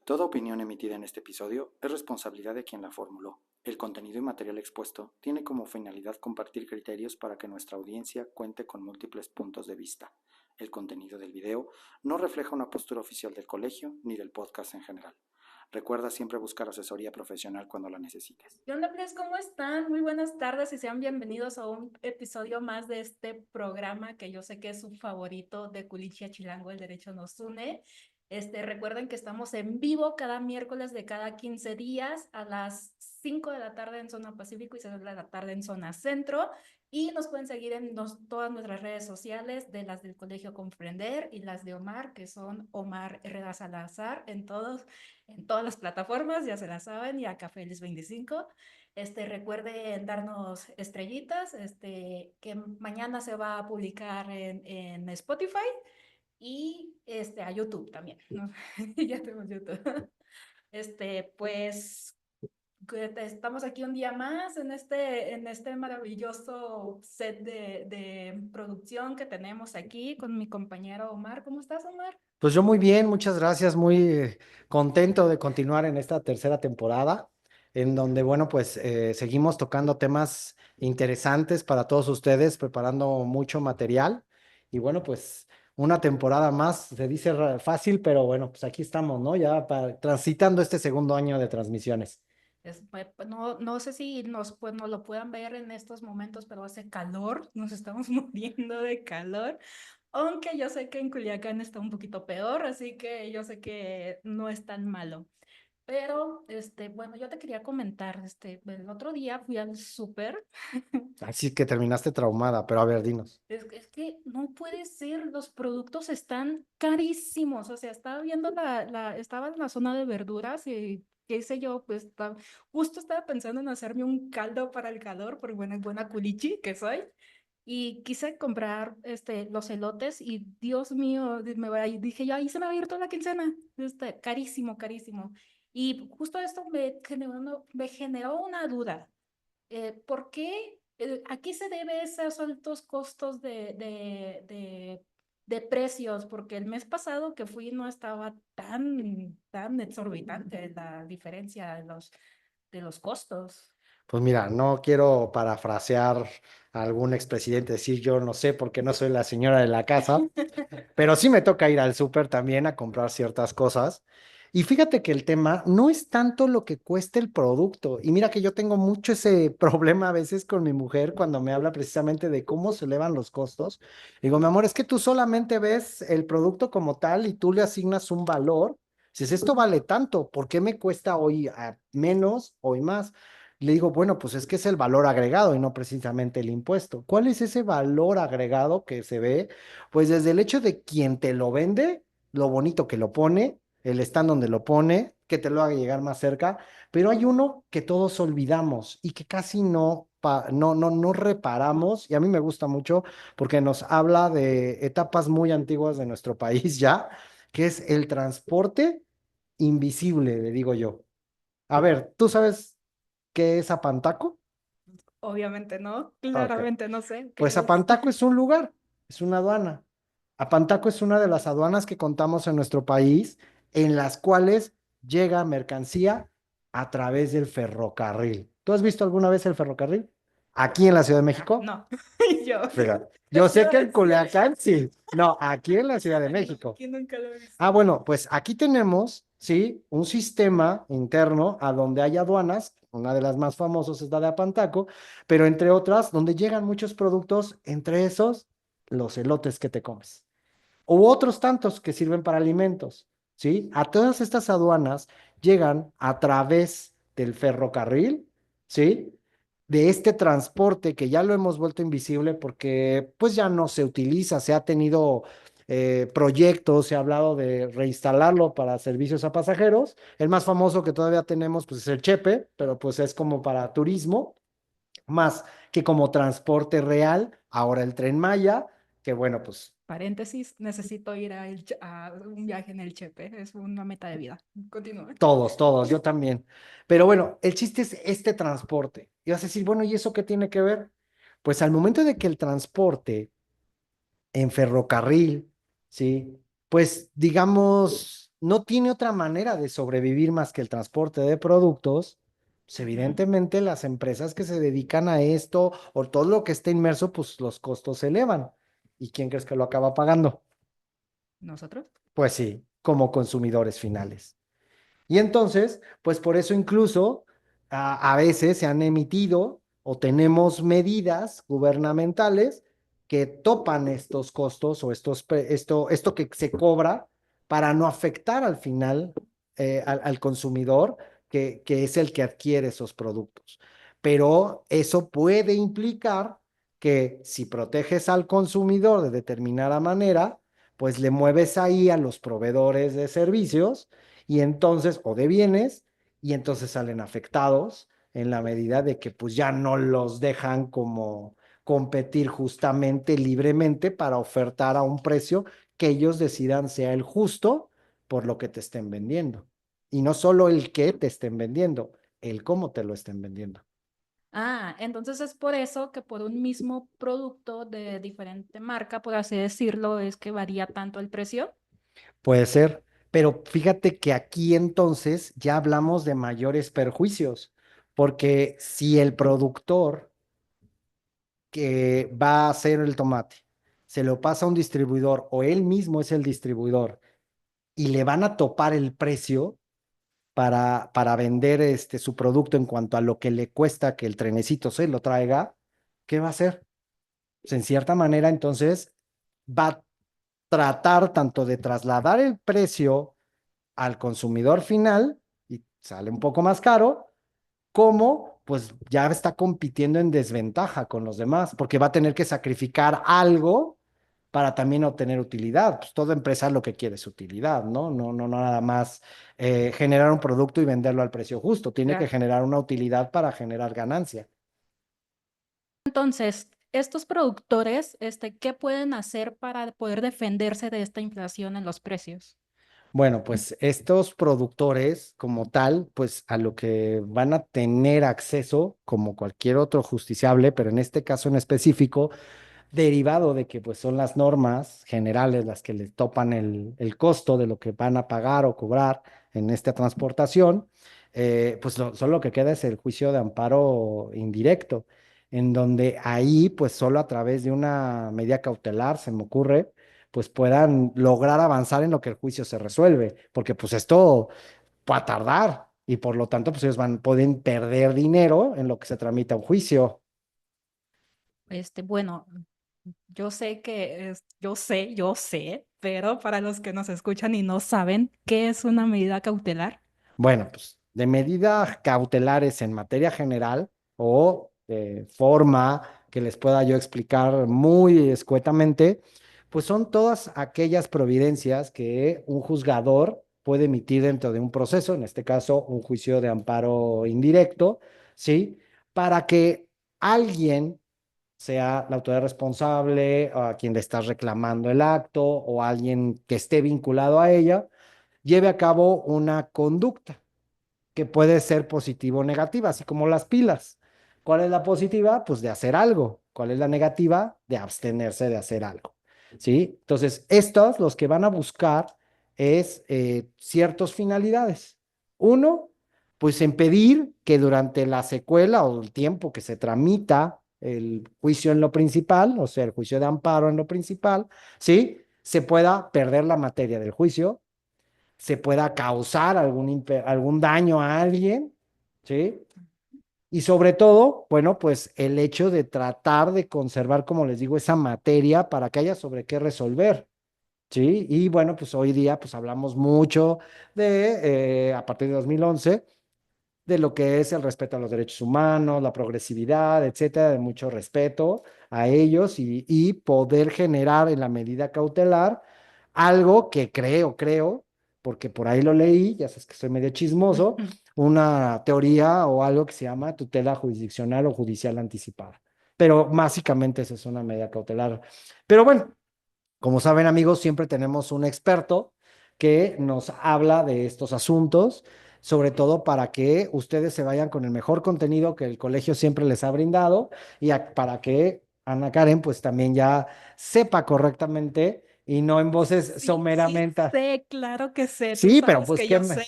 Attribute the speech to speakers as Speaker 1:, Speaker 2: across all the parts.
Speaker 1: Toda opinión emitida en este episodio es responsabilidad de quien la formuló. El contenido y material expuesto tiene como finalidad compartir criterios para que nuestra audiencia cuente con múltiples puntos de vista. El contenido del video no refleja una postura oficial del colegio ni del podcast en general. Recuerda siempre buscar asesoría profesional cuando la necesites.
Speaker 2: ¿Qué onda, pues? ¿Cómo están? Muy buenas tardes y sean bienvenidos a un episodio más de este programa que yo sé que es su favorito de Culichia Chilango, El Derecho Nos Une. Recuerden que estamos en vivo cada miércoles de cada 15 días a las 5 de la tarde en zona Pacífico y 6 de la tarde en zona Centro. Y nos pueden seguir en todas nuestras redes sociales, de las del Colegio Comprender y las de Omar, que son Omar Herrera Salazar, en todas las plataformas, ya se la saben, y a Café Feliz 25. Recuerden darnos estrellitas, que mañana se va a publicar en Spotify y a YouTube también, ¿no? Ya tenemos YouTube. Pues estamos aquí un día más en este maravilloso set de producción que tenemos aquí con mi compañero Omar. ¿Cómo estás, Omar?
Speaker 3: Pues yo muy bien, muchas gracias, muy contento de continuar en esta tercera temporada, en donde, bueno, pues seguimos tocando temas interesantes para todos ustedes, preparando mucho material. Y bueno, pues una temporada más, se dice fácil, pero bueno, pues aquí estamos, ¿no? Ya transitando este segundo año de transmisiones.
Speaker 2: No sé si nos lo puedan ver en estos momentos, pero hace calor, nos estamos muriendo de calor, aunque yo sé que en Culiacán está un poquito peor, así que yo sé que no es tan malo. Pero, bueno, yo te quería comentar, el otro día fui al súper.
Speaker 3: Así que terminaste traumada, pero a ver, dinos.
Speaker 2: Es que no puede ser, los productos están carísimos. O sea, estaba viendo estaba en la zona de verduras y qué sé yo, pues justo estaba pensando en hacerme un caldo para el calor, por buena culichi que soy. Y quise comprar los elotes y Dios mío, dije yo, ahí se me ha abierto la quincena. Carísimo, carísimo. Y justo esto me generó una duda. ¿Por qué? ¿A qué se debe esos altos costos de precios? Porque el mes pasado que fui no estaba tan exorbitante la diferencia de los costos.
Speaker 3: Pues mira, no quiero parafrasear a algún expresidente, decir yo no sé porque no soy la señora de la casa, pero sí me toca ir al súper también a comprar ciertas cosas. Y fíjate que el tema no es tanto lo que cuesta el producto. Y mira que yo tengo mucho ese problema a veces con mi mujer cuando me habla precisamente de cómo se elevan los costos. Digo, mi amor, es que tú solamente ves el producto como tal y tú le asignas un valor. Si esto vale tanto, ¿por qué me cuesta hoy menos, hoy más? Le digo, bueno, pues es que es el valor agregado y no precisamente el impuesto. ¿Cuál es ese valor agregado que se ve? Pues desde el hecho de quien te lo vende, lo bonito que lo pone, el stand donde lo pone, que te lo haga llegar más cerca, pero hay uno que todos olvidamos y que casi no reparamos, y a mí me gusta mucho porque nos habla de etapas muy antiguas de nuestro país ya, que es el transporte invisible, le digo yo. A ver, ¿tú sabes qué es Apantaco?
Speaker 2: Obviamente no,
Speaker 3: Ok.
Speaker 2: claramente no sé
Speaker 3: Pues
Speaker 2: qué es.
Speaker 3: Apantaco es un lugar, es una aduana. Apantaco es una de las aduanas que contamos en nuestro país, en las cuales llega mercancía a través del ferrocarril. ¿Tú has visto alguna vez el ferrocarril? Aquí en la Ciudad de México.
Speaker 2: No, yo,
Speaker 3: Fíjate,
Speaker 2: yo
Speaker 3: yo
Speaker 2: te
Speaker 3: sé
Speaker 2: iba
Speaker 3: que
Speaker 2: a
Speaker 3: en
Speaker 2: decir,
Speaker 3: Culiacán sí. No, aquí en la Ciudad de
Speaker 2: no,
Speaker 3: México.
Speaker 2: aquí nunca lo he
Speaker 3: Ah,
Speaker 2: visto.
Speaker 3: bueno, pues aquí tenemos, sí, un sistema interno a donde hay aduanas, una de las más famosas es la de Apantaco, pero entre otras, donde llegan muchos productos, entre esos, los elotes que te comes, u otros tantos que sirven para alimentos, ¿sí? A todas estas aduanas llegan a través del ferrocarril, ¿sí? De este transporte que ya lo hemos vuelto invisible porque pues ya no se utiliza, se ha tenido proyectos, se ha hablado de reinstalarlo para servicios a pasajeros. El más famoso que todavía tenemos pues es el Chepe, pero pues es como para turismo, más que como transporte real. Ahora el Tren Maya, que bueno, pues
Speaker 2: Paréntesis, necesito ir a un viaje en el Chepe, es una meta de vida. Continúa.
Speaker 3: todos, yo también. Pero bueno, el chiste es este transporte. Y vas a decir, bueno, ¿y eso qué tiene que ver? Pues al momento de que el transporte en ferrocarril, ¿sí? Pues digamos, no tiene otra manera de sobrevivir más que el transporte de productos, pues evidentemente las empresas que se dedican a esto o todo lo que esté inmerso, pues los costos se elevan. ¿Y quién crees que lo acaba pagando?
Speaker 2: ¿Nosotros?
Speaker 3: Pues sí, como consumidores finales. Y entonces, pues por eso incluso a veces se han emitido o tenemos medidas gubernamentales que topan estos costos o esto que se cobra para no afectar al final al consumidor que es el que adquiere esos productos. Pero eso puede implicar que si proteges al consumidor de determinada manera, pues le mueves ahí a los proveedores de servicios y entonces, o de bienes, y entonces salen afectados en la medida de que pues ya no los dejan como competir justamente libremente para ofertar a un precio que ellos decidan sea el justo por lo que te estén vendiendo. Y no solo el que te estén vendiendo, el cómo te lo estén vendiendo.
Speaker 2: Ah, entonces es por eso que por un mismo producto de diferente marca, por así decirlo, es que varía tanto el precio.
Speaker 3: Puede ser, pero fíjate que aquí entonces ya hablamos de mayores perjuicios, porque si el productor que va a hacer el tomate se lo pasa a un distribuidor o él mismo es el distribuidor y le van a topar el precio para vender su producto en cuanto a lo que le cuesta que el trenecito se lo traiga, ¿qué va a hacer? Pues en cierta manera entonces va a tratar tanto de trasladar el precio al consumidor final y sale un poco más caro, como pues ya está compitiendo en desventaja con los demás, porque va a tener que sacrificar algo para también obtener utilidad. Pues toda empresa lo que quiere es utilidad, ¿no? No nada más generar un producto y venderlo al precio justo, tiene que
Speaker 2: Claro.
Speaker 3: generar una utilidad para generar ganancia.
Speaker 2: Entonces, estos productores, ¿qué pueden hacer para poder defenderse de esta inflación en los precios?
Speaker 3: Bueno, pues estos productores como tal, pues a lo que van a tener acceso, como cualquier otro justiciable, pero en este caso en específico, derivado de que pues son las normas generales las que les topan el costo de lo que van a pagar o cobrar en esta transportación, pues solo lo que queda es el juicio de amparo indirecto, en donde ahí pues solo a través de una medida cautelar, se me ocurre, pues puedan lograr avanzar en lo que el juicio se resuelve, porque pues esto va a tardar y por lo tanto pues ellos pueden perder dinero en lo que se tramita un juicio.
Speaker 2: Bueno, yo sé, pero para los que nos escuchan y no saben, ¿qué es una medida cautelar?
Speaker 3: Bueno, pues de medidas cautelares en materia general o de forma que les pueda yo explicar muy escuetamente, pues son todas aquellas providencias que un juzgador puede emitir dentro de un proceso, en este caso un juicio de amparo indirecto, ¿sí? Para que alguien sea la autoridad responsable, o a quien le estás reclamando el acto o alguien que esté vinculado a ella, lleve a cabo una conducta que puede ser positiva o negativa, así como las pilas. ¿Cuál es la positiva? Pues de hacer algo. ¿Cuál es la negativa? De abstenerse de hacer algo. ¿Sí? Entonces, estos los que van a buscar es ciertas finalidades. Uno, pues impedir que durante la secuela o el tiempo que se tramita el juicio en lo principal, o sea, el juicio de amparo en lo principal, ¿sí? Se pueda perder la materia del juicio, se pueda causar algún daño a alguien, ¿sí? Y sobre todo, bueno, pues el hecho de tratar de conservar, como les digo, esa materia para que haya sobre qué resolver, ¿sí? Y bueno, pues hoy día pues hablamos mucho a partir de 2011, de lo que es el respeto a los derechos humanos, la progresividad, etcétera, de mucho respeto a ellos y poder generar en la medida cautelar algo que creo, porque por ahí lo leí, ya sabes que soy medio chismoso, una teoría o algo que se llama tutela jurisdiccional o judicial anticipada. Pero básicamente eso es una medida cautelar. Pero bueno, como saben, amigos, siempre tenemos un experto que nos habla de estos asuntos, sobre todo para que ustedes se vayan con el mejor contenido que el colegio siempre les ha brindado y para que Ana Karen pues también ya sepa correctamente y no en voces
Speaker 2: Sí,
Speaker 3: someramente.
Speaker 2: sé, claro que sé, tú
Speaker 3: Sí, pero
Speaker 2: sabes
Speaker 3: pues
Speaker 2: que yo sé.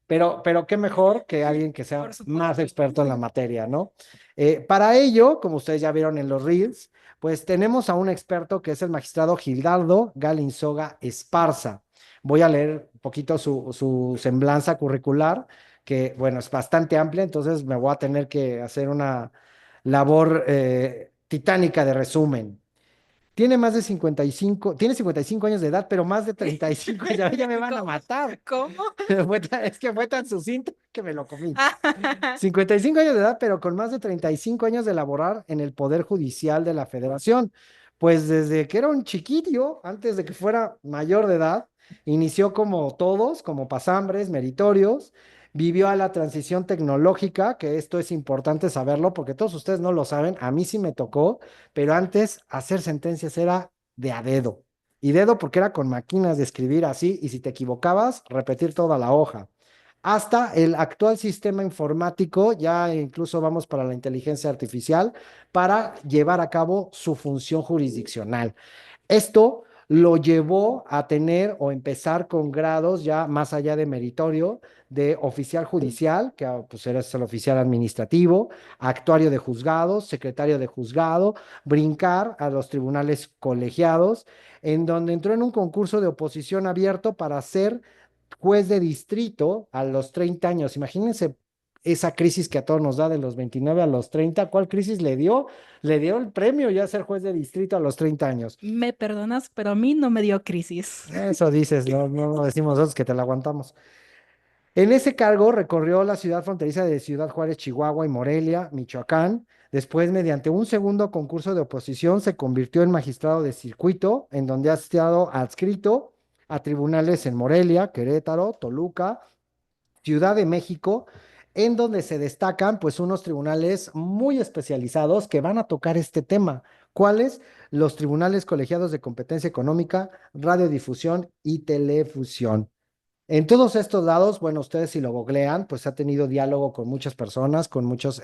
Speaker 3: pero qué mejor que alguien que sea
Speaker 2: Por
Speaker 3: más
Speaker 2: supuesto.
Speaker 3: experto en la materia, ¿no? Para ello, como ustedes ya vieron en los Reels, pues tenemos a un experto que es el magistrado Gildardo Galinzoga Esparza. Voy a leer un poquito su semblanza curricular, que bueno, es bastante amplia, entonces me voy a tener que hacer una labor titánica de resumen. Tiene 55 años de edad, pero más de 35, ya me van a
Speaker 2: ¿Cómo?
Speaker 3: matar.
Speaker 2: ¿Cómo?
Speaker 3: Es que fue tan sucinto que me lo comí. 55 años de edad, pero con más de 35 años de laborar en el Poder Judicial de la Federación. Pues desde que era un chiquillo, antes de que fuera mayor de edad, inició como todos, como pasambres, meritorios, vivió a la transición tecnológica, que esto es importante saberlo porque todos ustedes no lo saben, a mí sí me tocó, pero antes hacer sentencias era de a dedo. Y dedo porque era con máquinas de escribir así, y si te equivocabas, repetir toda la hoja hasta el actual sistema informático, ya incluso vamos para la inteligencia artificial, para llevar a cabo su función jurisdiccional. Esto lo llevó a tener o empezar con grados ya más allá de meritorio, de oficial judicial, que pues eres el oficial administrativo, actuario de juzgados, secretario de juzgado, brincar a los tribunales colegiados, en donde entró en un concurso de oposición abierto para ser juez de distrito a los 30 años. Imagínense esa crisis que a todos nos da de los 29 a los 30. ¿Cuál crisis le dio? Le dio el premio ya ser juez de distrito a los 30 años.
Speaker 2: Me perdonas, pero a mí no me dio crisis.
Speaker 3: Eso dices, no, no lo decimos nosotros que te la aguantamos. En ese cargo recorrió la ciudad fronteriza de Ciudad Juárez, Chihuahua y Morelia, Michoacán. Después, mediante un segundo concurso de oposición, se convirtió en magistrado de circuito, en donde ha estado adscrito a tribunales en Morelia, Querétaro, Toluca, Ciudad de México, en donde se destacan pues unos tribunales muy especializados que van a tocar este tema. ¿Cuáles? Los tribunales colegiados de competencia económica, radiodifusión y telefusión. En todos estos lados, bueno, ustedes si lo googlean, pues ha tenido diálogo con muchas personas, con muchos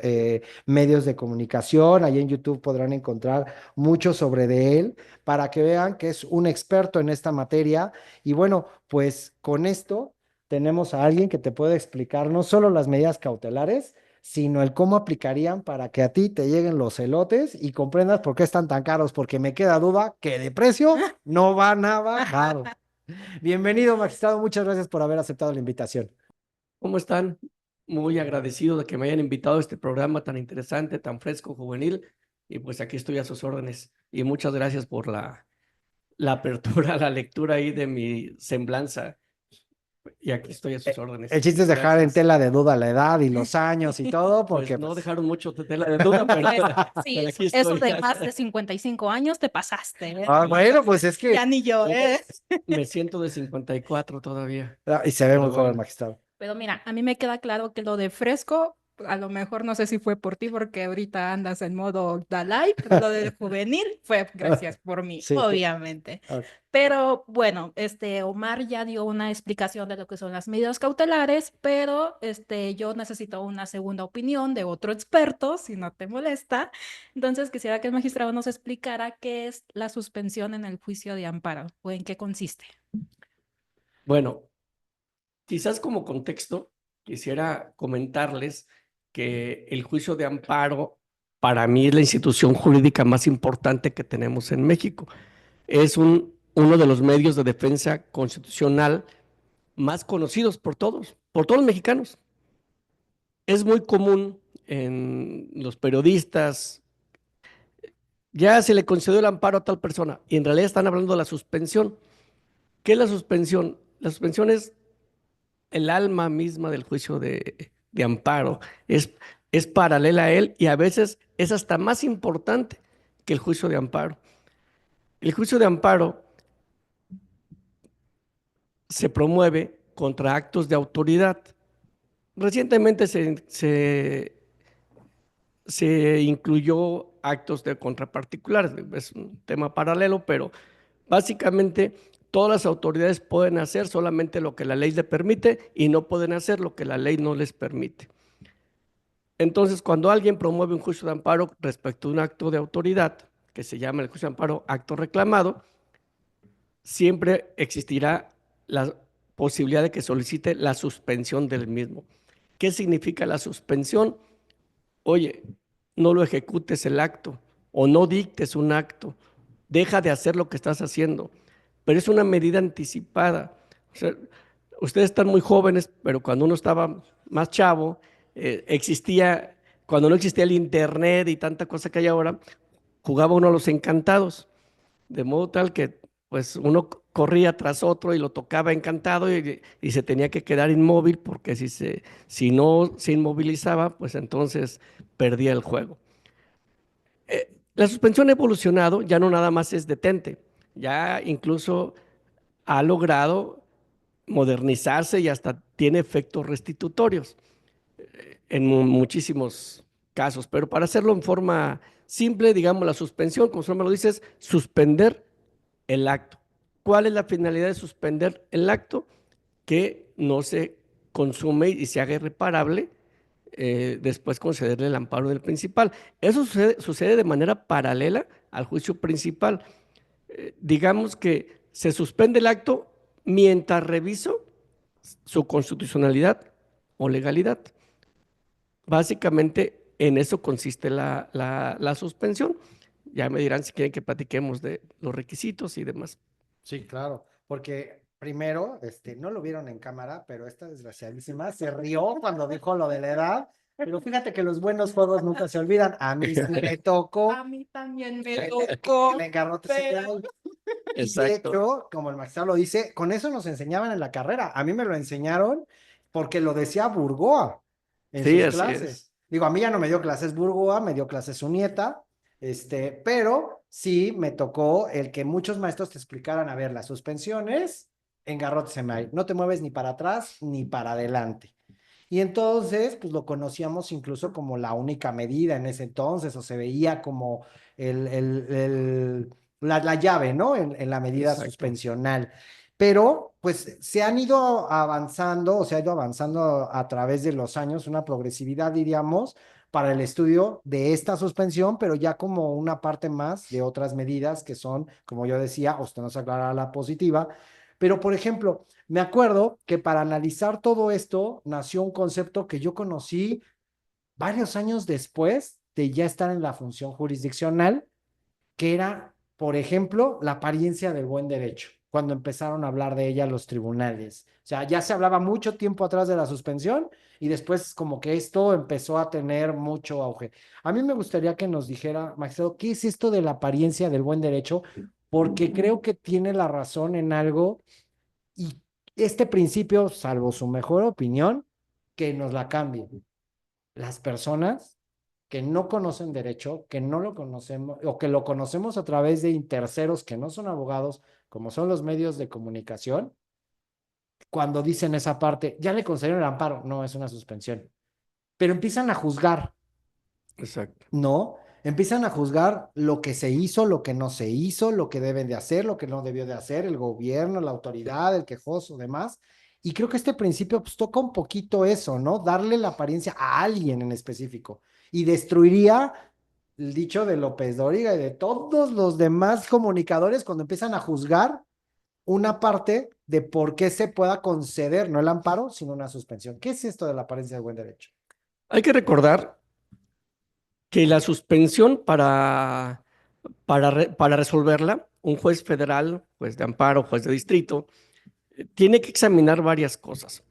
Speaker 3: medios de comunicación. Ahí en YouTube podrán encontrar mucho sobre de él para que vean que es un experto en esta materia. Y bueno, pues con esto tenemos a alguien que te puede explicar no solo las medidas cautelares, sino el cómo aplicarían para que a ti te lleguen los elotes y comprendas por qué están tan caros, porque me queda duda que de precio no van a bajar. Bienvenido, magistrado. Muchas gracias por haber aceptado la invitación.
Speaker 4: ¿Cómo están? Muy agradecido de que me hayan invitado a este programa tan interesante, tan fresco, juvenil. Y pues aquí estoy a sus órdenes. Y muchas gracias por la apertura, la lectura ahí de mi semblanza. Y aquí estoy a sus
Speaker 3: El
Speaker 4: órdenes.
Speaker 3: chiste es dejar en
Speaker 4: Gracias.
Speaker 3: tela de duda la edad y los años y todo,
Speaker 4: Pues
Speaker 3: porque
Speaker 4: no
Speaker 3: pues,
Speaker 4: dejaron mucho de tela de duda, pero,
Speaker 2: Pues sí,
Speaker 4: pero aquí
Speaker 2: eso
Speaker 4: estoy.
Speaker 2: de más de 55 años te pasaste, ¿eh?
Speaker 3: bueno, pues es que
Speaker 2: Ya ni yo, ¿eh?
Speaker 4: Me siento de 54 todavía.
Speaker 3: y se ve
Speaker 4: Pero
Speaker 3: muy joven,
Speaker 4: bueno.
Speaker 3: magistrado.
Speaker 2: Pero mira, a mí me queda claro que lo de fresco, a lo mejor no sé si fue por ti, porque ahorita andas en modo Dalai, pero lo de juvenil fue gracias por mí,
Speaker 3: Sí,
Speaker 2: obviamente.
Speaker 3: ok.
Speaker 2: Pero bueno, Omar ya dio una explicación de lo que son las medidas cautelares, pero yo necesito una segunda opinión de otro experto, si no te molesta. Entonces quisiera que el magistrado nos explicara qué es la suspensión en el juicio de amparo o en qué consiste.
Speaker 4: Bueno, quizás como contexto, quisiera comentarles que el juicio de amparo para mí es la institución jurídica más importante que tenemos en México. Es uno de los medios de defensa constitucional más conocidos por todos los mexicanos. Es muy común en los periodistas, ya se le concedió el amparo a tal persona y en realidad están hablando de la suspensión. ¿Qué es la suspensión? La suspensión es el alma misma del juicio de amparo, es paralela a él y a veces es hasta más importante que el juicio de amparo. El juicio de amparo se promueve contra actos de autoridad. Recientemente se incluyó actos de contra particulares, es un tema paralelo, pero básicamente todas las autoridades pueden hacer solamente lo que la ley le permite y no pueden hacer lo que la ley no les permite. Entonces, cuando alguien promueve un juicio de amparo respecto a un acto de autoridad, que se llama el juicio de amparo acto reclamado, siempre existirá la posibilidad de que solicite la suspensión del mismo. ¿Qué significa la suspensión? Oye, no lo ejecutes el acto o no dictes un acto, deja de hacer lo que estás haciendo, pero es una medida anticipada. O sea, ustedes están muy jóvenes, pero cuando uno estaba más chavo, cuando no existía el internet y tanta cosa que hay ahora, jugaba uno a los encantados, de modo tal que pues uno corría tras otro y lo tocaba encantado y se tenía que quedar inmóvil porque si no se inmovilizaba, pues entonces perdía el juego. La suspensión ha evolucionado, ya no nada más es detente, ya incluso ha logrado modernizarse y hasta tiene efectos restitutorios en muchísimos casos, pero para hacerlo en forma simple, digamos, la suspensión, como su nombre lo dice, es suspender el acto. ¿Cuál es la finalidad de suspender el acto? Que no se consume y se haga irreparable, después concederle el amparo del principal. Eso sucede de manera paralela al juicio principal. Digamos que se suspende el acto mientras reviso su constitucionalidad o legalidad. Básicamente en eso consiste la suspensión. Ya me dirán si quieren que platiquemos de los requisitos y demás.
Speaker 3: Sí, claro, porque primero, no lo vieron en cámara, pero esta desgraciadísima se rió cuando dijo lo de la edad, pero fíjate que los buenos juegos nunca se olvidan. A mí sí me tocó.
Speaker 2: A mí también me tocó.
Speaker 3: El engarrote
Speaker 2: pero-
Speaker 3: y de hecho, como el magistrado lo dice, con eso nos enseñaban en la carrera. A mí me lo enseñaron porque lo decía Burgoa en
Speaker 4: Sí,
Speaker 3: sus
Speaker 4: así
Speaker 3: clases.
Speaker 4: es.
Speaker 3: Digo, a mí ya no me dio clases Burgoa, me dio clases su nieta, pero sí me tocó el que muchos maestros te explicaran, a ver, las suspensiones, engarrote semai, no te mueves ni para atrás ni para adelante. Y entonces, pues lo conocíamos incluso como la única medida en ese entonces, o se veía como la llave, ¿no? En la medida
Speaker 4: Exacto.
Speaker 3: suspensional. Pero, pues, se han ido avanzando, o se ha ido avanzando a través de los años, una progresividad, diríamos, para el estudio de esta suspensión, pero ya como una parte más de otras medidas que son, como yo decía, usted nos aclarará la positiva, pero, por ejemplo, me acuerdo que para analizar todo esto nació un concepto que yo conocí varios años después de ya estar en la función jurisdiccional, que era, por ejemplo, la apariencia del buen derecho, cuando empezaron a hablar de ella los tribunales. O sea, ya se hablaba mucho tiempo atrás de la suspensión y después como que esto empezó a tener mucho auge. A mí me gustaría que nos dijera, magistrado, ¿qué es esto de la apariencia del buen derecho? Porque creo que tiene la razón en algo y este principio, salvo su mejor opinión, que nos la cambien. Las personas que no conocen derecho, que no lo conocemos o que lo conocemos a través de terceros que no son abogados, como son los medios de comunicación, cuando dicen esa parte, ya le concedieron el amparo, no es una suspensión, pero empiezan a juzgar.
Speaker 4: Exacto.
Speaker 3: No, empiezan a juzgar lo que se hizo, lo que no se hizo, lo que deben de hacer, lo que no debió de hacer, el gobierno, la autoridad, el quejoso, demás. Y creo que este principio pues toca un poquito eso, ¿no? Darle la apariencia a alguien en específico y destruiría el dicho de López Dóriga y de todos los demás comunicadores cuando empiezan a juzgar una parte de por qué se pueda conceder no el amparo, sino una suspensión. ¿Qué es esto de la apariencia del buen derecho?
Speaker 4: Hay que recordar que la suspensión para resolverla, un juez federal, juez de amparo, juez de distrito, tiene que examinar varias cosas.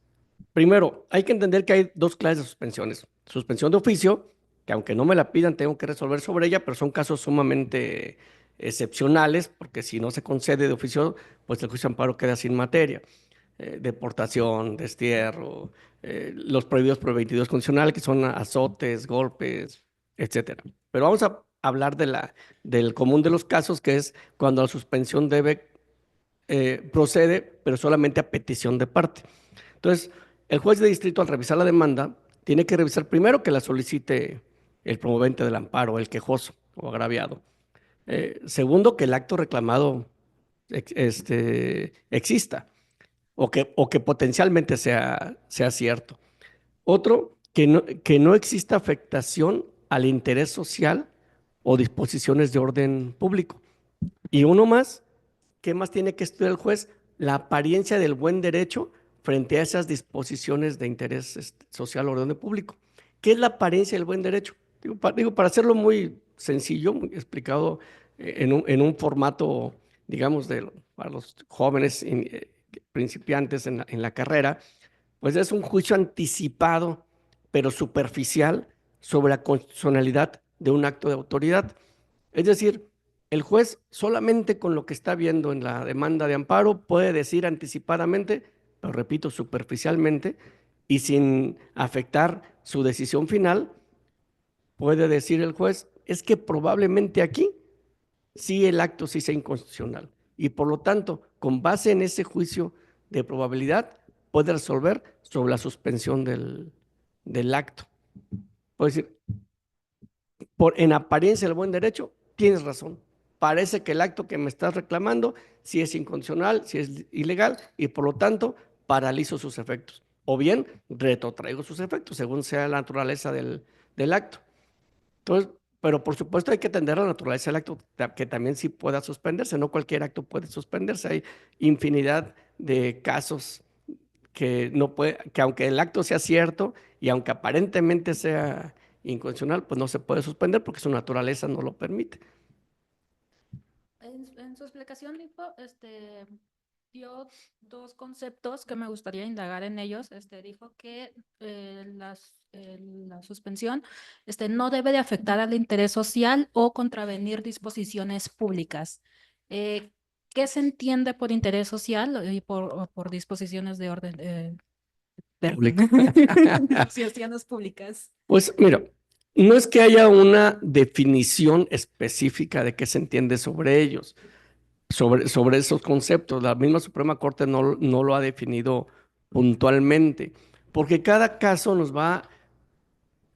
Speaker 4: Primero, hay que entender que hay dos clases de suspensiones. Suspensión de oficio, que aunque no me la pidan, tengo que resolver sobre ella, pero son casos sumamente excepcionales, porque si no se concede de oficio, pues el juicio de amparo queda sin materia. Deportación, destierro, los prohibidos por el 22 constitucional, que son azotes, golpes, etcétera. Pero vamos a hablar del común de los casos, que es cuando la suspensión procede, pero solamente a petición de parte. Entonces, el juez de distrito, al revisar la demanda, tiene que revisar primero que la solicite el promovente del amparo, el quejoso o agraviado. Segundo, que el acto reclamado exista o que potencialmente sea cierto. Otro, que no exista afectación al interés social o disposiciones de orden público. Y uno más, ¿qué más tiene que estudiar el juez? La apariencia del buen derecho frente a esas disposiciones de interés social o orden público. ¿Qué es la apariencia del buen derecho? Para hacerlo muy sencillo, muy explicado en un formato, digamos, para los jóvenes principiantes en la carrera, pues es un juicio anticipado, pero superficial, sobre la constitucionalidad de un acto de autoridad. Es decir, el juez solamente con lo que está viendo en la demanda de amparo puede decir anticipadamente, pero repito, superficialmente, y sin afectar su decisión final, puede decir el juez, es que probablemente aquí sí el acto sí sea inconstitucional. Y por lo tanto, con base en ese juicio de probabilidad, puede resolver sobre la suspensión del acto. Puede decir, en apariencia el buen derecho, tienes razón. Parece que el acto que me estás reclamando sí es inconstitucional, sí es ilegal y por lo tanto paralizo sus efectos. O bien retrotraigo sus efectos según sea la naturaleza del acto. Entonces, pero por supuesto hay que atender la naturaleza del acto, que también sí pueda suspenderse. No cualquier acto puede suspenderse. Hay infinidad de casos que no puede, que aunque el acto sea cierto y aunque aparentemente sea inconstitucional, pues no se puede suspender porque su naturaleza no lo permite.
Speaker 2: En su explicación dio dos conceptos que me gustaría indagar en ellos. Dijo que la suspensión no debe de afectar al interés social o contravenir disposiciones públicas. Eh, ¿Qué se entiende por interés social y o por disposiciones de orden? Disposiciones públicas.
Speaker 4: Pues mira, no es que haya una definición específica de qué se entiende sobre ellos, sobre esos conceptos. La misma Suprema Corte no lo ha definido puntualmente, porque cada caso nos va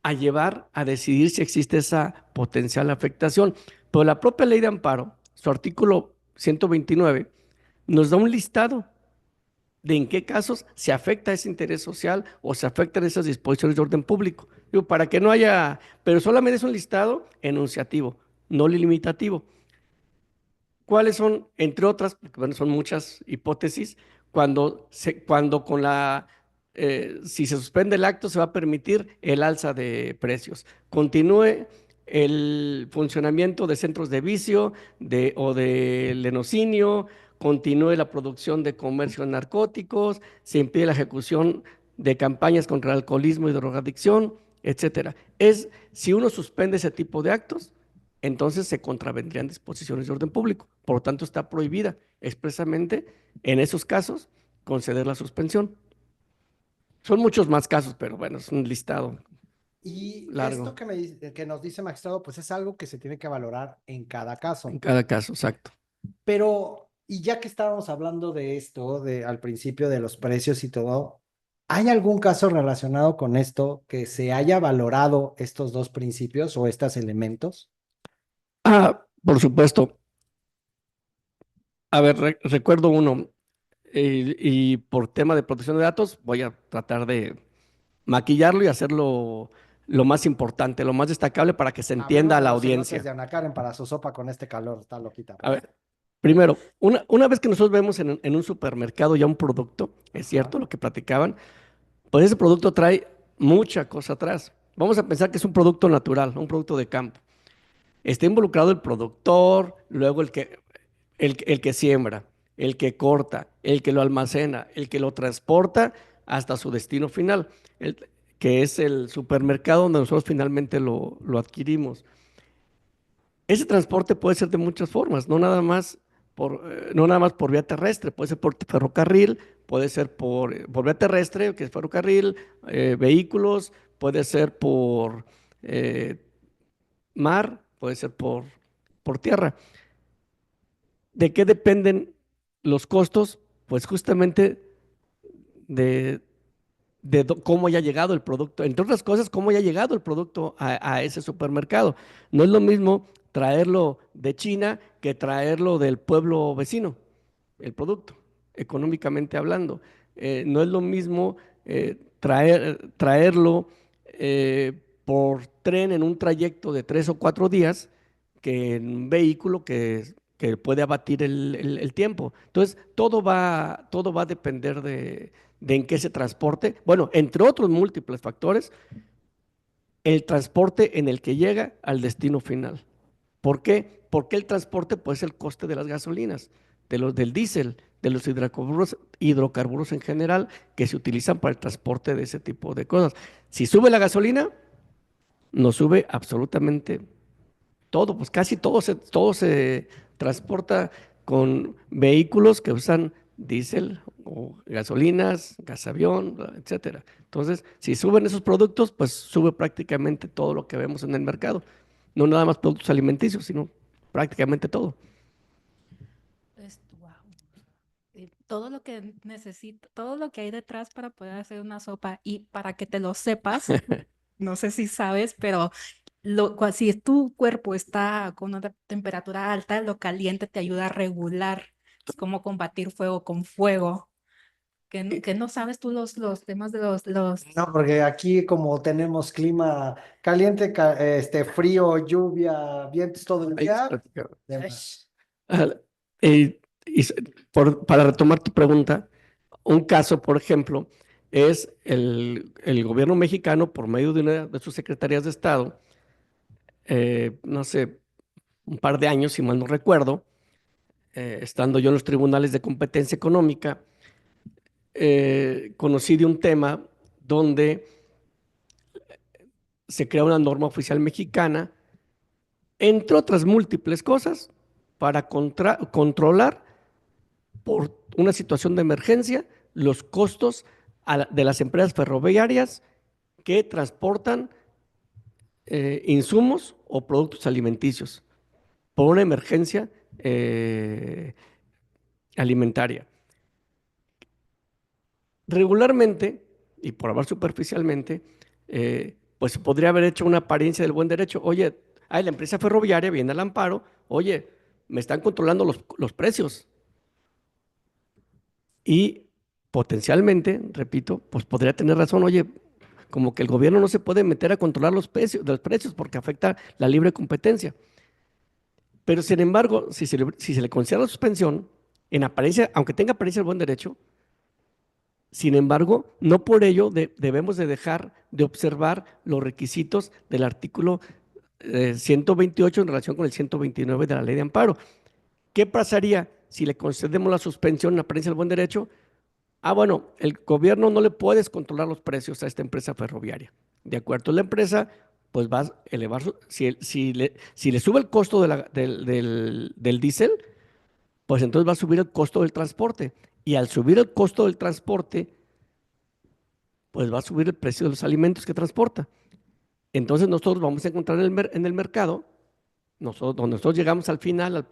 Speaker 4: a llevar a decidir si existe esa potencial afectación. Pero la propia ley de amparo, su artículo 129, nos da un listado de en qué casos se afecta ese interés social o se afectan esas disposiciones de orden público. Digo, para que no haya, pero solamente es un listado enunciativo, no limitativo. ¿Cuáles son, entre otras, porque bueno, son muchas hipótesis, cuando si se suspende el acto se va a permitir el alza de precios, continúe el funcionamiento de centros de vicio o de lenocinio, continúe la producción de comercio de narcóticos, se impide la ejecución de campañas contra el alcoholismo y drogadicción, etcétera. Si uno suspende ese tipo de actos, entonces se contravendrían disposiciones de orden público. Por lo tanto, está prohibida expresamente en esos casos conceder la suspensión. Son muchos más casos, pero bueno, es un listado
Speaker 3: Y
Speaker 4: largo.
Speaker 3: esto que nos dice magistrado, pues es algo que se tiene que valorar en cada caso.
Speaker 4: En cada caso, exacto.
Speaker 3: Pero, y ya que estábamos hablando de esto, al principio de los precios y todo, ¿hay algún caso relacionado con esto que se haya valorado estos dos principios o estos elementos?
Speaker 4: Por supuesto. A ver, recuerdo uno, y por tema de protección de datos, voy a tratar de maquillarlo y hacerlo lo más importante, lo más destacable para que se entienda a la
Speaker 3: Hablemos de los
Speaker 4: audiencia.
Speaker 3: elotes de Ana Karen para su sopa con este calor, está loquita.
Speaker 4: A ver, primero, una vez que nosotros vemos en un supermercado ya un producto, es cierto lo que platicaban, pues ese producto trae mucha cosa atrás. Vamos a pensar que es un producto natural, un producto de campo. Está involucrado el productor, luego el que siembra, el que corta, el que lo almacena, el que lo transporta hasta su destino final, que es el supermercado donde nosotros finalmente lo adquirimos. Ese transporte puede ser de muchas formas, no nada más por vía terrestre, puede ser por ferrocarril, puede ser por vía terrestre, que es ferrocarril, vehículos, puede ser por mar, puede ser por tierra. ¿De qué dependen los costos? Pues justamente de, cómo haya llegado el producto, entre otras cosas, cómo haya llegado el producto a ese supermercado. No es lo mismo traerlo de China que traerlo del pueblo vecino, el producto, económicamente hablando. No es lo mismo traerlo por tren en un trayecto de 3 o 4 días que en un vehículo que que puede abatir el tiempo. Entonces, todo va a depender de en qué se transporte. Bueno, entre otros múltiples factores, el transporte en el que llega al destino final. ¿Por qué? Porque el transporte puede ser el coste de las gasolinas, del diésel, de los hidrocarburos en general que se utilizan para el transporte de ese tipo de cosas. Si sube la gasolina, nos sube absolutamente todo, pues casi todo se transporta con vehículos que usan diésel o gasolinas, gasavión, etcétera. Entonces, si suben esos productos, pues sube prácticamente todo lo que vemos en el mercado. No nada más productos alimenticios, sino prácticamente todo.
Speaker 2: Wow. Todo lo que necesito, todo lo que hay detrás para poder hacer una sopa y para que te lo sepas, no sé si sabes, pero si tu cuerpo está con una temperatura alta, lo caliente te ayuda a regular. Es como combatir fuego con fuego. Que no sabes tú los temas de los...
Speaker 3: No, porque aquí como tenemos clima caliente, frío, lluvia, vientos todo el
Speaker 4: Ahí se
Speaker 3: día.
Speaker 4: platica.
Speaker 3: Demás.
Speaker 4: Ah, eh, y para retomar tu pregunta, un caso, por ejemplo, es el gobierno mexicano, por medio de una de sus secretarías de Estado, no sé, un par de años, si mal no recuerdo, estando yo en los tribunales de competencia económica, conocí de un tema donde se crea una norma oficial mexicana, entre otras múltiples cosas, para controlar por una situación de emergencia los costos de las empresas ferroviarias que transportan insumos o productos alimenticios por una emergencia alimentaria. Regularmente, y por hablar superficialmente, pues se podría haber hecho una apariencia del buen derecho. Oye, la empresa ferroviaria viene al amparo, oye, me están controlando los precios. Y potencialmente, repito, pues podría tener razón, oye, como que el gobierno no se puede meter a controlar los precios porque afecta la libre competencia. Pero sin embargo, si se le considera la suspensión, en apariencia, aunque tenga apariencia del buen derecho, sin embargo, no por ello debemos de dejar de observar los requisitos del artículo 128 en relación con el 129 de la ley de amparo. ¿Qué pasaría si le concedemos la suspensión en apariencia del buen derecho? Bueno, el gobierno no le puedes controlar los precios a esta empresa ferroviaria. De acuerdo a la empresa, pues va a elevar, si le sube el costo del diésel, pues entonces va a subir el costo del transporte. Y al subir el costo del transporte, pues va a subir el precio de los alimentos que transporta. Entonces nosotros vamos a encontrar en el mercado, donde nosotros llegamos al final,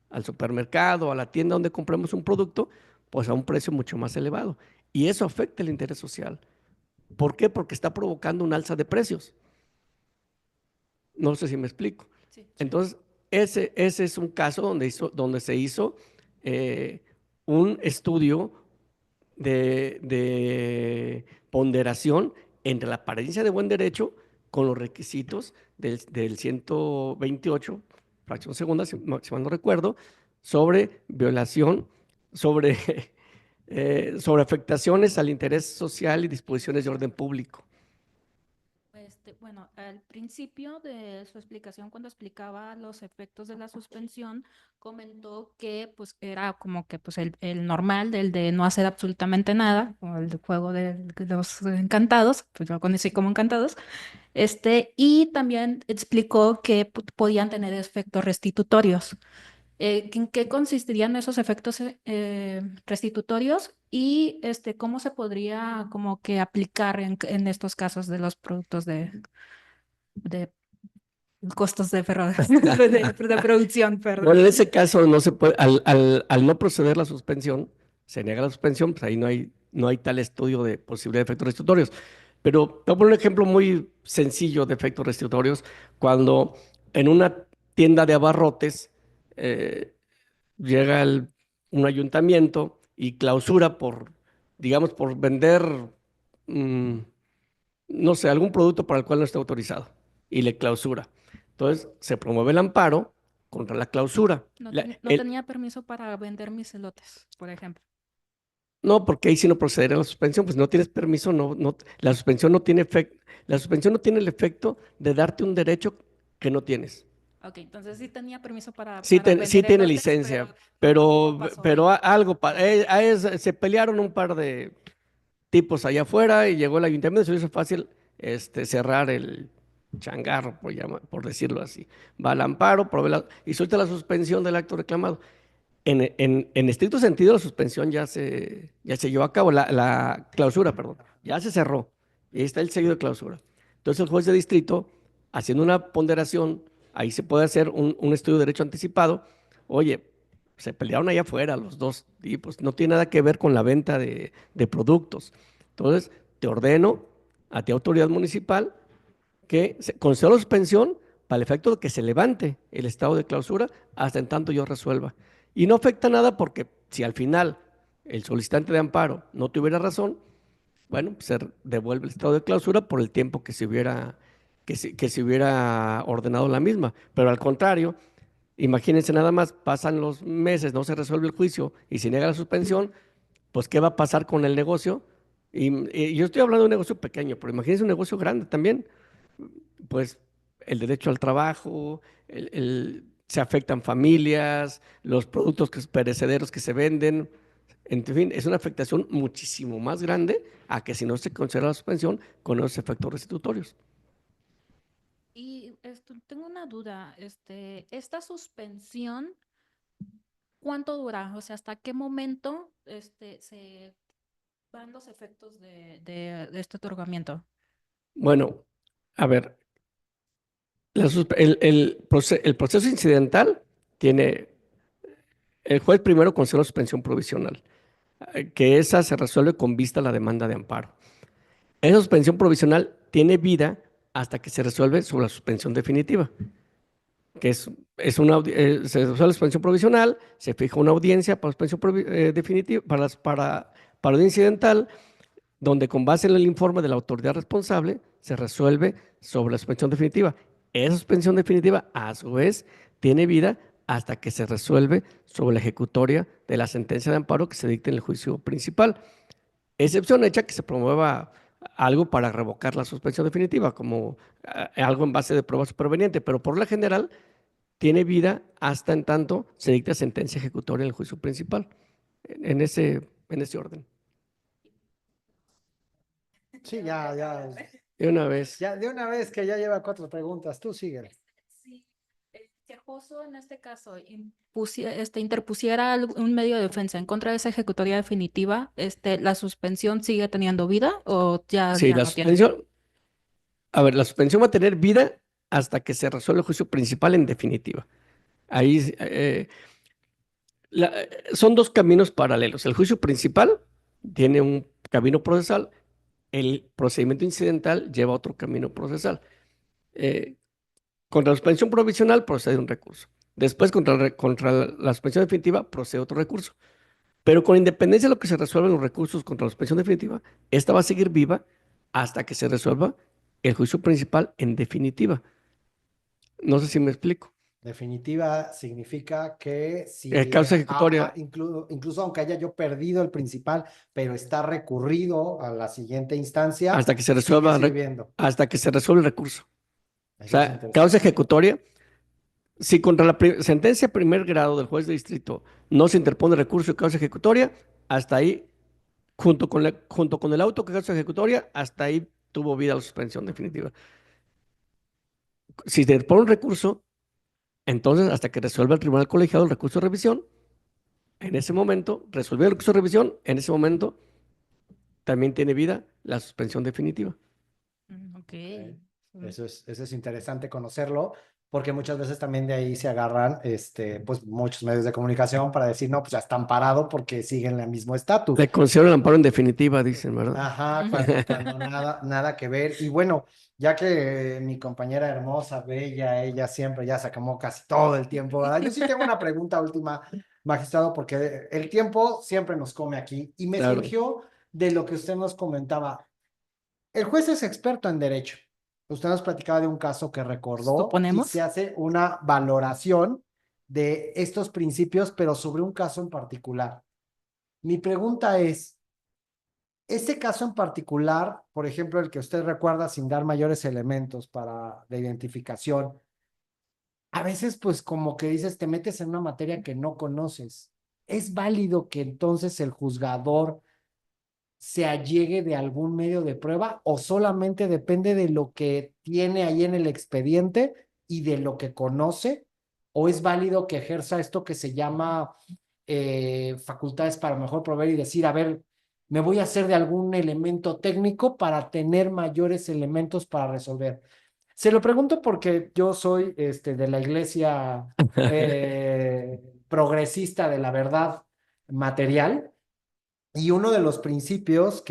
Speaker 4: al supermercado, a la tienda donde compramos un producto, pues a un precio mucho más elevado. Y eso afecta el interés social. ¿Por qué? Porque está provocando un alza de precios. No sé si me explico.
Speaker 2: Sí.
Speaker 4: Entonces, ese es un caso donde se hizo un estudio de ponderación entre la apariencia de buen derecho con los requisitos del 128, fracción segunda, si mal no recuerdo, sobre violación, sobre, sobre afectaciones al interés social y disposiciones de orden público.
Speaker 2: Bueno, al principio de su explicación, cuando explicaba los efectos de la suspensión, comentó que pues era como que pues el normal del de no hacer absolutamente nada, o el juego de los encantados, pues yo lo conocí como encantados, y también explicó que podían tener efectos restitutorios. ¿En qué consistirían esos efectos restitutorios y cómo se podría como que aplicar en estos casos de los productos de costos de, de producción, perdón?
Speaker 4: Bueno, en ese caso no se puede, al no proceder la suspensión, se niega la suspensión, pues ahí no hay tal estudio de posibilidad de efectos restitutorios. Pero te voy a poner un ejemplo muy sencillo de efectos restitutorios. Cuando en una tienda de abarrotes eh, llega un ayuntamiento y clausura digamos, por vender, mm, no sé, algún producto para el cual no está autorizado y le clausura. Entonces se promueve el amparo contra la clausura.
Speaker 2: No,
Speaker 4: La-
Speaker 2: no
Speaker 4: el-
Speaker 2: tenía permiso para vender mis elotes, por ejemplo.
Speaker 4: no, porque ahí sí no procedería la suspensión, pues no tienes permiso, la suspensión no tiene efecto, la suspensión no tiene el efecto de darte un derecho que no tienes.
Speaker 2: Ok, entonces sí tenía permiso
Speaker 4: Sí,
Speaker 2: para
Speaker 4: sí
Speaker 2: vender
Speaker 4: tiene
Speaker 2: elotes,
Speaker 4: licencia,
Speaker 2: pero algo pasó ahí.
Speaker 4: se pelearon un par de tipos allá afuera y llegó el ayuntamiento y se le hizo fácil cerrar el changarro, por decirlo así. Va al amparo, y suelta la suspensión del acto reclamado. En estricto sentido, la suspensión ya se llevó a cabo, la clausura, perdón, ya se cerró. Y ahí está el sello de clausura. Entonces, el juez de distrito, haciendo una ponderación, ahí se puede hacer un estudio de derecho anticipado. Oye, se pelearon allá afuera los dos tipos, no tiene nada que ver con la venta de productos. Entonces, te ordeno a ti, autoridad municipal, que se conceda la suspensión para el efecto de que se levante el estado de clausura hasta en tanto yo resuelva. Y no afecta nada porque si al final el solicitante de amparo no tuviera razón, bueno, pues se devuelve el estado de clausura por el tiempo que se hubiera ordenado la misma. Pero al contrario, imagínense nada más, pasan los meses, no se resuelve el juicio y se niega la suspensión, pues ¿qué va a pasar con el negocio? Y yo estoy hablando de un negocio pequeño, pero imagínense un negocio grande también, pues el derecho al trabajo, se afectan familias, los productos perecederos que se venden, en fin, es una afectación muchísimo más grande a que si no se considera la suspensión con esos efectos restitutorios.
Speaker 2: Y tengo una duda, esta suspensión, ¿cuánto dura? O sea, ¿hasta qué momento se van los efectos de este otorgamiento?
Speaker 4: Bueno, a ver, el proceso incidental tiene, el juez primero concede la suspensión provisional, que esa se resuelve con vista a la demanda de amparo. Esa suspensión provisional tiene vida hasta que se resuelve sobre la suspensión definitiva, que se resuelve la suspensión provisional, se fija una audiencia para suspensión definitiva, para audiencia incidental, donde con base en el informe de la autoridad responsable se resuelve sobre la suspensión definitiva. Esa suspensión definitiva, a su vez, tiene vida hasta que se resuelve sobre la ejecutoria de la sentencia de amparo que se dicta en el juicio principal. Excepción hecha que se promueva algo para revocar la suspensión definitiva, como algo en base de prueba superveniente, pero por lo general tiene vida hasta en tanto se dicta sentencia ejecutoria en el juicio principal, en ese orden.
Speaker 3: Sí, ya,
Speaker 4: De una vez.
Speaker 3: ya, de una vez que ya lleva 4 preguntas, tú síguele.
Speaker 2: Si el quejoso en este caso interpusiera un medio de defensa en contra de esa ejecutoria definitiva, ¿la suspensión sigue teniendo vida o
Speaker 4: Sí,
Speaker 2: ya
Speaker 4: la
Speaker 2: no tiene?
Speaker 4: suspensión, a ver, la suspensión va a tener vida hasta que se resuelva el juicio principal en definitiva. Ahí son dos caminos paralelos. El juicio principal tiene un camino procesal, el procedimiento incidental lleva otro camino procesal. Eh, Contra la suspensión provisional procede un recurso. Después, contra la suspensión definitiva, procede otro recurso. Pero con independencia de lo que se resuelven los recursos contra la suspensión definitiva, esta va a seguir viva hasta que se resuelva el juicio principal en definitiva. No sé si me explico.
Speaker 3: Definitiva significa que si,
Speaker 4: Causa ejecutoria
Speaker 3: incluso aunque haya yo perdido el principal, pero está recurrido a la siguiente instancia,
Speaker 4: hasta que se
Speaker 3: sigue
Speaker 4: resuelva,
Speaker 3: sirviendo.
Speaker 4: hasta que se resuelve el recurso. O
Speaker 3: Eso es
Speaker 4: sea,
Speaker 3: interesante.
Speaker 4: causa ejecutoria, si contra la sentencia de primer grado del juez de distrito no se interpone recurso de causa ejecutoria, hasta ahí, junto con el auto que causa ejecutoria, hasta ahí tuvo vida la suspensión definitiva. Si se interpone un recurso, entonces hasta que resuelva el tribunal colegiado el recurso de revisión, en ese momento, resolvió el recurso de revisión, en ese momento también tiene vida la suspensión definitiva.
Speaker 2: Ok.
Speaker 3: Eso es interesante conocerlo, porque muchas veces también de ahí se agarran pues muchos medios de comunicación para decir, no, pues ya están parados porque siguen el mismo estatus.
Speaker 4: Le considero el amparo en definitiva, dicen, ¿verdad?
Speaker 3: Ajá, cuando nada que ver. Y bueno, ya que mi compañera hermosa, bella, ella siempre ya se acabó casi todo el tiempo, ¿verdad? Yo sí tengo una pregunta última, magistrado, porque el tiempo siempre nos come aquí y me
Speaker 4: Claro.
Speaker 3: surgió de lo que usted nos comentaba. El juez es experto en derecho. Usted nos platicaba de un caso que recordó y
Speaker 2: Suponemos.
Speaker 3: se hace una valoración de estos principios, pero sobre un caso en particular. Mi pregunta es, este caso en particular, por ejemplo, el que usted recuerda sin dar mayores elementos de identificación, a veces pues como que dices, te metes en una materia que no conoces. ¿Es válido que entonces el juzgador se allegue de algún medio de prueba o solamente depende de lo que tiene ahí en el expediente y de lo que conoce? ¿O es válido que ejerza esto que se llama facultades para mejor proveer y decir, a ver, me voy a hacer de algún elemento técnico para tener mayores elementos para resolver? Se lo pregunto porque yo soy de la iglesia progresista de la verdad material. Y uno de los principios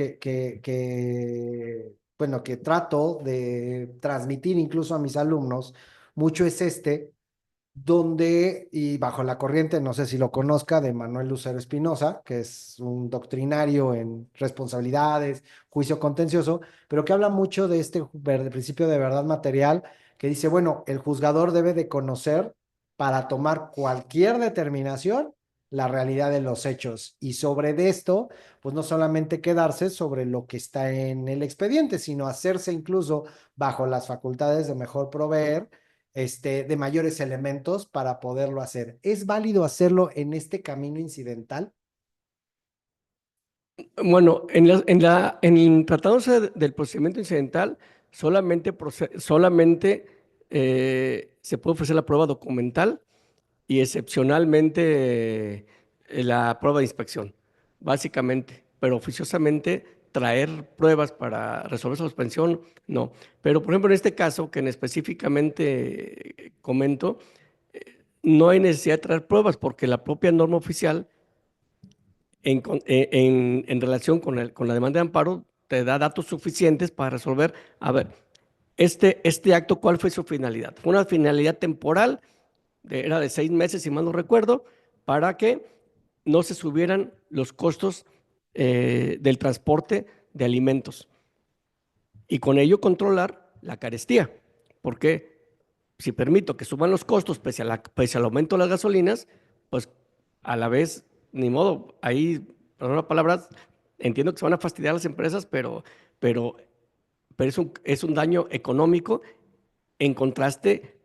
Speaker 3: bueno, que trato de transmitir incluso a mis alumnos mucho es donde, y bajo la corriente, no sé si lo conozca, de Manuel Lucero Espinosa, que es un doctrinario en responsabilidades, juicio contencioso, pero que habla mucho de de principio de verdad material, que dice, bueno, el juzgador debe de conocer para tomar cualquier determinación la realidad de los hechos. Y sobre de esto, pues no solamente quedarse sobre lo que está en el expediente, sino hacerse incluso bajo las facultades de mejor proveer de mayores elementos para poderlo hacer. ¿Es válido hacerlo en este camino incidental?
Speaker 4: Bueno, tratándose del procedimiento incidental, solamente se puede ofrecer la prueba documental y excepcionalmente la prueba de inspección, básicamente, pero oficiosamente traer pruebas para resolver su suspensión, no. Pero, por ejemplo, en este caso, que en específicamente comento, no hay necesidad de traer pruebas porque la propia norma oficial en relación con la demanda de amparo, te da datos suficientes para resolver, a ver, este acto, ¿cuál fue su finalidad? Fue una finalidad temporal, era de 6 meses, si mal no recuerdo, para que no se subieran los costos del transporte de alimentos y con ello controlar la carestía, porque si permito que suban los costos pese al aumento de las gasolinas, pues a la vez, ni modo, ahí, perdón la palabra, entiendo que se van a fastidiar las empresas, pero, pero es un daño económico en contraste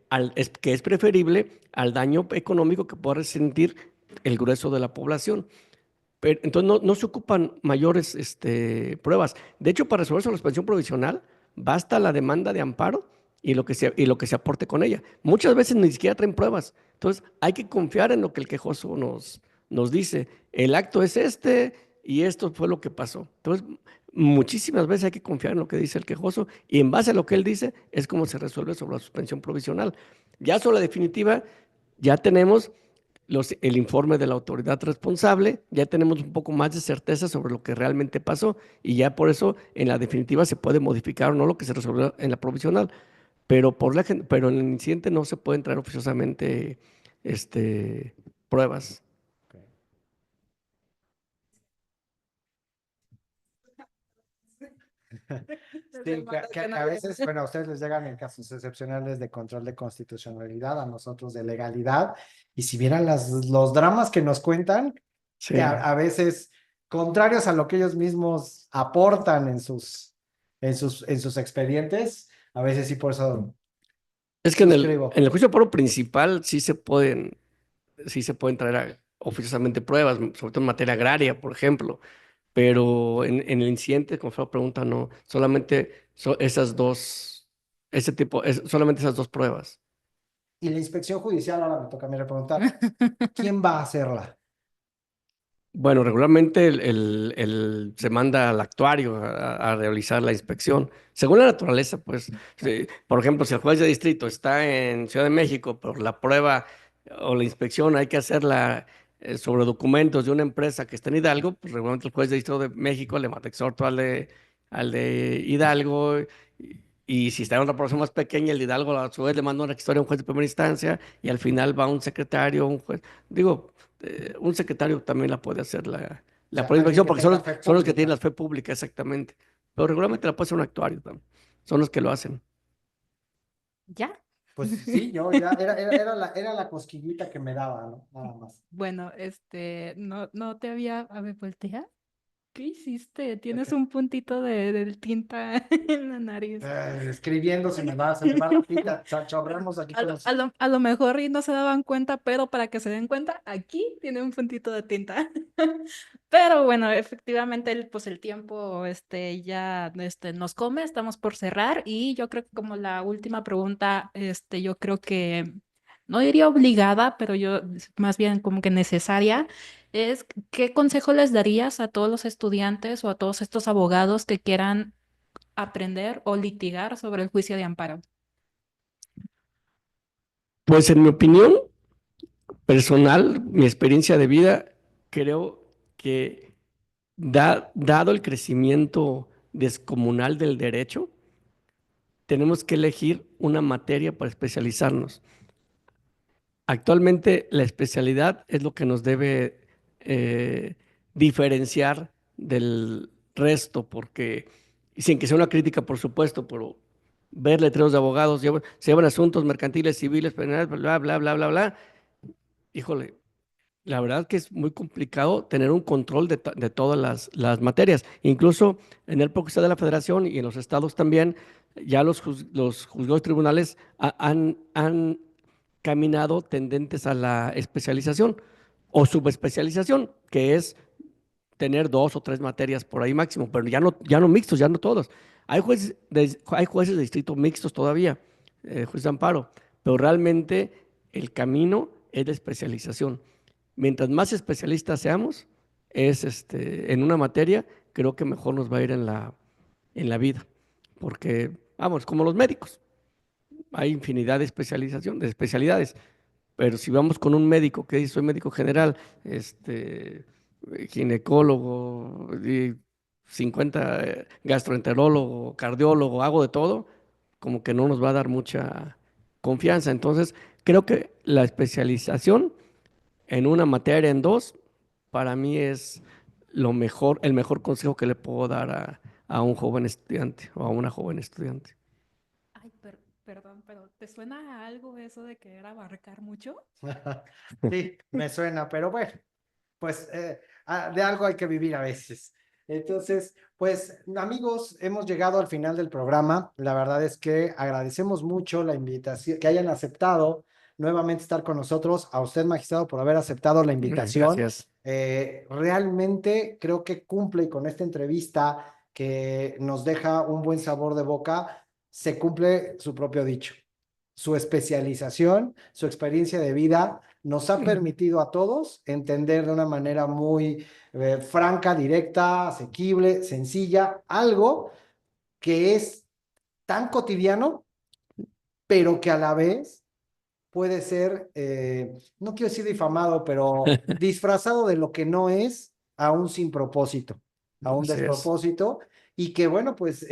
Speaker 4: que es preferible al daño económico que pueda resentir el grueso de la población. Pero, entonces no se ocupan mayores pruebas. De hecho, para resolver la suspensión provisional, basta la demanda de amparo y lo que se aporte con ella. Muchas veces ni siquiera traen pruebas. Entonces, hay que confiar en lo que el quejoso nos dice. El acto es y esto fue lo que pasó. Entonces, muchísimas veces hay que confiar en lo que dice el quejoso y en base a lo que él dice es como se resuelve sobre la suspensión provisional. Ya sobre la definitiva, ya tenemos el informe de la autoridad responsable, ya tenemos un poco más de certeza sobre lo que realmente pasó y ya por eso en la definitiva se puede modificar o no lo que se resolvió en la provisional, pero en el incidente no se pueden traer oficiosamente pruebas.
Speaker 3: Sí, que a veces, bueno, a ustedes les llegan en casos excepcionales de control de constitucionalidad, a nosotros de legalidad, y si vieran los dramas que nos cuentan,
Speaker 4: Sí.
Speaker 3: que a veces, contrarios a lo que ellos mismos aportan en sus expedientes, a veces sí por eso
Speaker 4: Es que en
Speaker 3: suscribo.
Speaker 4: el juicio por principal sí se pueden traer oficiosamente pruebas, sobre todo en materia agraria, por ejemplo, pero en el incidente, como fue la pregunta, no, solamente solamente esas dos pruebas.
Speaker 3: Y la inspección judicial, ahora me toca a mí preguntar, ¿quién va a hacerla?
Speaker 4: Bueno, regularmente se manda al actuario a realizar la inspección. Según la naturaleza, pues, por ejemplo, si el juez de distrito está en Ciudad de México, pero la prueba o la inspección hay que hacerla sobre documentos de una empresa que está en Hidalgo, pues regularmente el juez de distrito de México le manda exhorto al de Hidalgo. Y si está en otra población más pequeña, el de Hidalgo a su vez le manda una historia a un juez de primera instancia y al final va un secretario, un juez. Digo, un secretario también la puede hacer
Speaker 3: O
Speaker 4: la
Speaker 3: sea,
Speaker 4: prueba de
Speaker 3: alguien
Speaker 4: inspección
Speaker 3: que
Speaker 4: porque son,
Speaker 3: tenga
Speaker 4: los-
Speaker 3: fe
Speaker 4: son los que tienen
Speaker 3: pública.
Speaker 4: la fe pública, exactamente. Pero regularmente la puede hacer un actuario también. Son los que lo hacen.
Speaker 2: ¿Ya?
Speaker 3: Pues sí, yo ya era la cosquillita que me daba, ¿no? Nada más.
Speaker 2: Bueno, no te había, a ver, voltea. ¿Qué hiciste? Tienes
Speaker 3: Ok.
Speaker 2: un puntito de tinta en la nariz.
Speaker 3: Escribiendo se me va la tinta. Chorreamos aquí todos.
Speaker 2: A lo mejor y no se daban cuenta, pero para que se den cuenta, aquí tiene un puntito de tinta. Pero bueno, efectivamente, pues el tiempo ya nos come, estamos por cerrar y yo creo que como la última pregunta, yo creo que no diría obligada, pero yo más bien como que necesaria, es ¿qué consejo les darías a todos los estudiantes o a todos estos abogados que quieran aprender o litigar sobre el juicio de amparo?
Speaker 4: Pues en mi opinión personal, mi experiencia de vida, creo que dado el crecimiento descomunal del derecho, tenemos que elegir una materia para especializarnos. Actualmente la especialidad es lo que nos debe diferenciar del resto, porque sin que sea una crítica, por supuesto, pero ver letreros de abogados, se llevan asuntos mercantiles, civiles, penales, bla, bla, bla, bla, bla. Híjole, la verdad que es muy complicado tener un control de todas las materias. Incluso en el propio de la Federación y en los estados también, ya los juzgados tribunales han caminado tendentes a la especialización o subespecialización, que es tener 2 o 3 materias por ahí máximo, pero ya no mixtos, ya no todos. Hay jueces de distrito mixtos todavía, jueces de amparo, pero realmente el camino es la especialización. Mientras más especialistas seamos, en una materia, creo que mejor nos va a ir en la vida. Porque, vamos, como los médicos, hay infinidad de especialidades. Pero si vamos con un médico que dice soy médico general, ginecólogo, y 50 gastroenterólogo, cardiólogo, hago de todo, como que no nos va a dar mucha confianza. Entonces, creo que la especialización en una materia, en 2, para mí es lo mejor, el mejor consejo que le puedo dar a un joven estudiante o a una joven estudiante.
Speaker 2: Ay, perdón, pero ¿te suena a algo eso de querer abarcar mucho?
Speaker 3: Sí, me suena, pero bueno, pues de algo hay que vivir a veces. Entonces, pues amigos, hemos llegado al final del programa. La verdad es que agradecemos mucho la invitación, que hayan aceptado nuevamente estar con nosotros. A usted, magistrado, por haber aceptado la invitación.
Speaker 4: Gracias.
Speaker 3: Realmente creo que cumple con esta entrevista que nos deja un buen sabor de boca. Se cumple su propio dicho. Su especialización, su experiencia de vida nos ha permitido a todos entender de una manera muy franca, directa, asequible, sencilla, algo que es tan cotidiano, pero que a la vez puede ser, no quiero decir difamado, pero disfrazado de lo que no es, aún sin propósito, a un
Speaker 4: Así es.
Speaker 3: despropósito, y que bueno, pues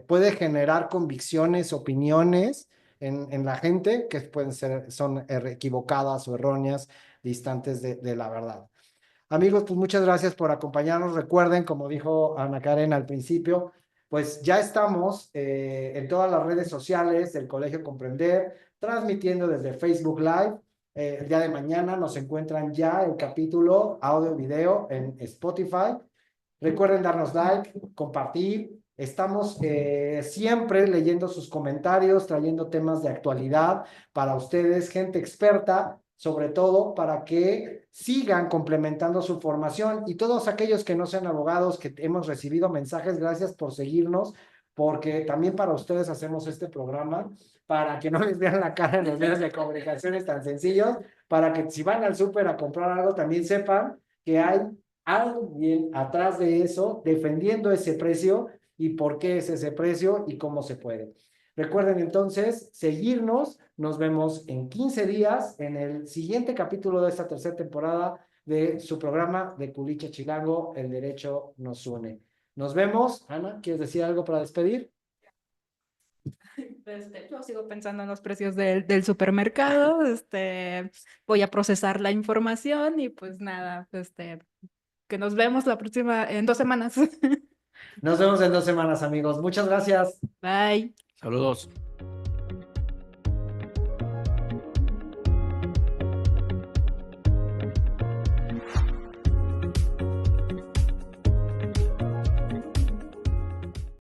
Speaker 3: puede generar convicciones, opiniones en la gente que pueden ser, son equivocadas o erróneas, distantes de la verdad. Amigos, pues muchas gracias por acompañarnos. Recuerden, como dijo Ana Karen al principio, pues ya estamos en todas las redes sociales del Colegio Comprender, transmitiendo desde Facebook Live. El día de mañana nos encuentran ya el capítulo audio y video en Spotify. Recuerden darnos like, compartir. Estamos siempre leyendo sus comentarios, trayendo temas de actualidad para ustedes, gente experta, sobre todo para que sigan complementando su formación. Y todos aquellos que no sean abogados, que hemos recibido mensajes, gracias por seguirnos, porque también para ustedes hacemos este programa, para que no les vean la cara en los medios de comunicaciones tan sencillos, para que si van al súper a comprar algo, también sepan que hay alguien atrás de eso defendiendo ese precio y por qué es ese precio y cómo se puede. Recuerden entonces seguirnos. Nos vemos en 15 días en el siguiente capítulo de esta tercera temporada de su programa de Culicha Chilango, El Derecho Nos Une. Nos vemos. Ana, ¿quieres decir algo para despedir?
Speaker 2: Yo sigo pensando en los precios del supermercado, voy a procesar la información y pues nada, que nos vemos la próxima, en 2 semanas.
Speaker 3: Nos vemos en 2 semanas, amigos. Muchas gracias.
Speaker 2: Bye.
Speaker 4: Saludos.